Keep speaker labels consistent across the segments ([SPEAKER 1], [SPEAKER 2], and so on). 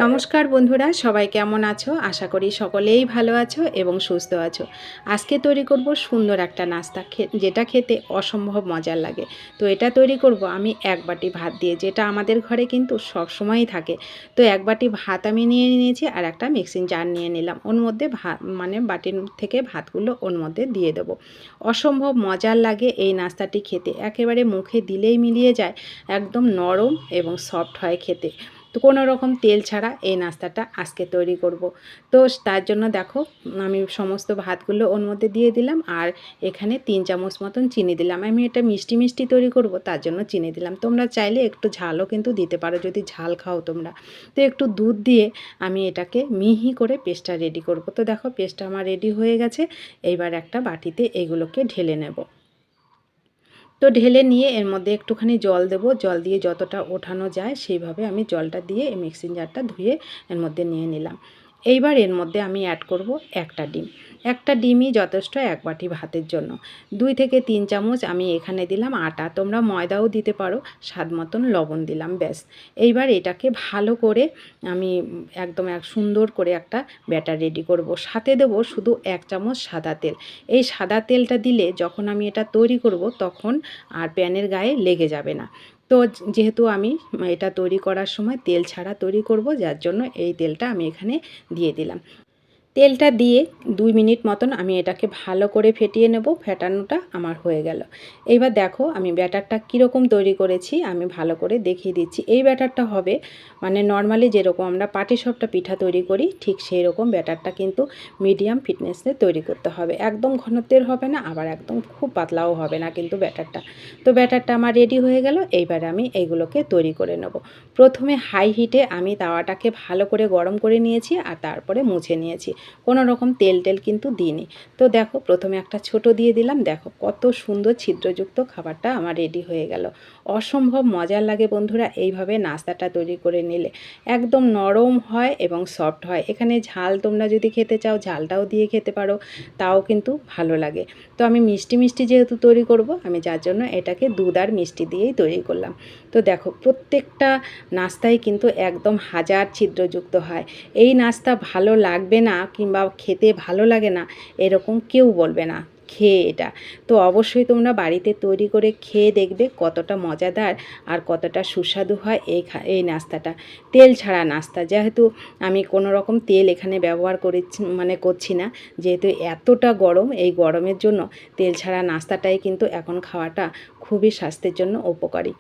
[SPEAKER 1] নমস্কার বন্ধুরা, সবাই কেমন আছো? আশা করি সকলেই ভালো আছো এবং সুস্থ আছো। আজকে তৈরি করব সুন্দর একটা নাস্তা, যেটা খেতে অসম্ভব মজার লাগে। তো এটা তৈরি করব আমি এক বাটি ভাত দিয়ে, যেটা আমাদের ঘরে কিন্তু সবসময়ই থাকে। তো এক বাটি ভাত আমি নিয়ে নিয়েছি আর একটা মিক্সিং জার নিয়ে নিলাম। ওর মধ্যে ভাত বাটির থেকে ভাতগুলো ওর মধ্যে দিয়ে দেবো। অসম্ভব মজার লাগে এই নাস্তাটি খেতে, একেবারে মুখে দিলেই মিলিয়ে যায়। একদম নরম এবং সফট হয় খেতে। তো কোনো রকম তেল ছাড়া এই নাস্তাটা আজকে তৈরি করব। তো তার জন্য দেখো, আমি সমস্ত ভাতগুলো ওর মধ্যে দিয়ে দিলাম আর এখানে 3 চামচ মতন চিনি দিলাম। আমি এটা মিষ্টি মিষ্টি তৈরি করব, তার জন্য চিনি দিলাম। তোমরা চাইলে একটু ঝালও কিন্তু দিতে পারো যদি ঝাল খাও তোমরা। তো একটু দুধ দিয়ে আমি এটাকে মিহি করে পেস্টটা রেডি করব। তো দেখো, পেস্টটা আমার রেডি হয়ে গেছে। এইবার একটা বাটিতে এগুলোকে ঢেলে নেব। তো ঢেলে নিয়ে এর মধ্যে একটুখানি জল দেব। জল দিয়ে যতটা ওঠানো যায় সেইভাবে আমি জলটা দিয়ে এই মিক্সিং জারটা ধুয়ে এর মধ্যে নিয়ে নিলাম। এইবার এর মধ্যে আমি অ্যাড করব একটা ডিম। একটা ডিমই যথেষ্ট এক বাটি ভাতের জন্য। 2 থেকে 3 চামচ আমি এখানে দিলাম আটা, তোমরা ময়দাও দিতে পারো। স্বাদ মতন লবণ দিলাম, ব্যাস। এইবার এটাকে ভালো করে আমি একদম সুন্দর করে একটা ব্যাটার রেডি করব। সাথে দেবো শুধু 1 চামচ সাদা তেল। এই সাদা তেলটা দিলে যখন আমি এটা তৈরি করব তখন আর প্যানের গায়ে লেগে যাবে না। তো যেহেতু আমি এটা তৈরি করার সময় তেল ছাড়া তৈরি করব, যার জন্য এই তেলটা আমি এখানে দিয়ে দিলাম। তেলটা দিয়ে 2 মিনিট মতন আমি এটাকে ভালো করে ফেটিয়ে নেব। ফেটানোটা আমার হয়ে গেল। এইবার দেখো আমি ব্যাটারটা কীরকম তৈরি করেছি আমি ভালো করে দেখিয়ে দিচ্ছি। এই ব্যাটারটা হবে নর্মালি যেরকম আমরা পাটিসাপটা পিঠা তৈরি করি ঠিক সেই রকম ব্যাটারটা কিন্তু মিডিয়াম ফিটনেসে তৈরি করতে হবে। একদম ঘনত্বের হবে না, আবার একদম খুব পাতলাও হবে না কিন্তু ব্যাটারটা। তো ব্যাটারটা আমার রেডি হয়ে গেল। এইবার আমি এইগুলোকে তৈরি করে নেব। প্রথমে হাই হিটে আমি তাওয়াটাকে ভালো করে গরম করে নিয়েছি আর তারপরে মুছে নিয়েছি। কোনো রকম তেল কিন্তু দিইনি। তো দেখো, প্রথমে একটা ছোট দিয়ে দিলাম। দেখো কত সুন্দর ছিদ্রযুক্ত খাবারটা আমার রেডি হয়ে গেল। অসম্ভব মজার লাগে বন্ধুরা এইভাবে নাস্তাটা তৈরি করে নিলে। একদম নরম হয় এবং সফট হয়। এখানে ঝাল তোমরা যদি খেতে চাও ঝালটাও দিয়ে খেতে পারো, তাও কিন্তু ভালো লাগে। তো আমি মিষ্টি মিষ্টি যেহেতু তৈরি করব, আমি যার জন্য এটাকে দুধ আর মিষ্টি দিয়েই তৈরি করলাম। তো দেখো, প্রত্যেকটা নাস্তাই কিন্তু একদম হাজার ছিদ্রযুক্ত হয়। এই নাস্তা ভালো লাগবে না কিংবা খেতে ভালো লাগে না এরকম কেউ বলবে না খেয়ে এটা। তো অবশ্যই তোমরা বাড়িতে তৈরি করে খেয়ে দেখবে কতটা মজাদার আর কতটা সুস্বাদু হয় এই নাস্তাটা। তেল ছাড়া নাস্তা, যেহেতু আমি কোনো রকম তেল এখানে ব্যবহার করছি না, যেহেতু এতটা গরম, এই গরমের জন্য তেল ছাড়া নাস্তাটাই কিন্তু এখন খাওয়াটা খুবই স্বাস্থ্যের জন্য উপকারী।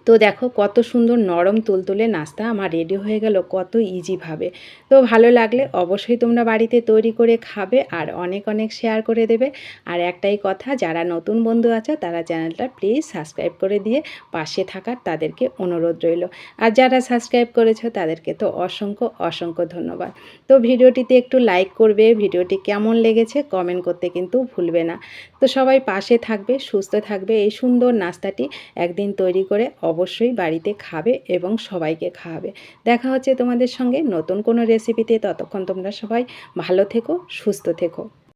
[SPEAKER 1] তো দেখো কত সুন্দর নরম তুলতুলে নাস্তা আমার রেডি হয়ে গেল কত ইজিভাবে। তো ভালো লাগলে অবশ্যই তোমরা বাড়িতে তৈরি করে খাবে আর অনেক অনেক শেয়ার করে দেবে। আর একটাই কথা, যারা নতুন বন্ধু আছে তারা চ্যানেলটা প্লিজ সাবস্ক্রাইব করে দিয়ে পাশে থাকার তাদেরকে অনুরোধ রইল। আর যারা সাবস্ক্রাইব করেছো তাদেরকে তো অসংখ্য অসংখ্য ধন্যবাদ। তো ভিডিওটিতে একটু লাইক করবে, ভিডিওটি কেমন লেগেছে কমেন্ট করতে কিন্তু ভুলবে না। তো সবাই পাশে থাকবে, সুস্থ থাকবে। এই সুন্দর নাস্তাটি একদিন তৈরি করে অবশ্যই বাড়িতে খাবে এবং সবাইকে খাওয়াবে। দেখা হচ্ছে তোমাদের সঙ্গে নতুন কোনো রেসিপিতে। ততক্ষণ তোমরা সবাই ভালো থেকো, সুস্থ থেকো।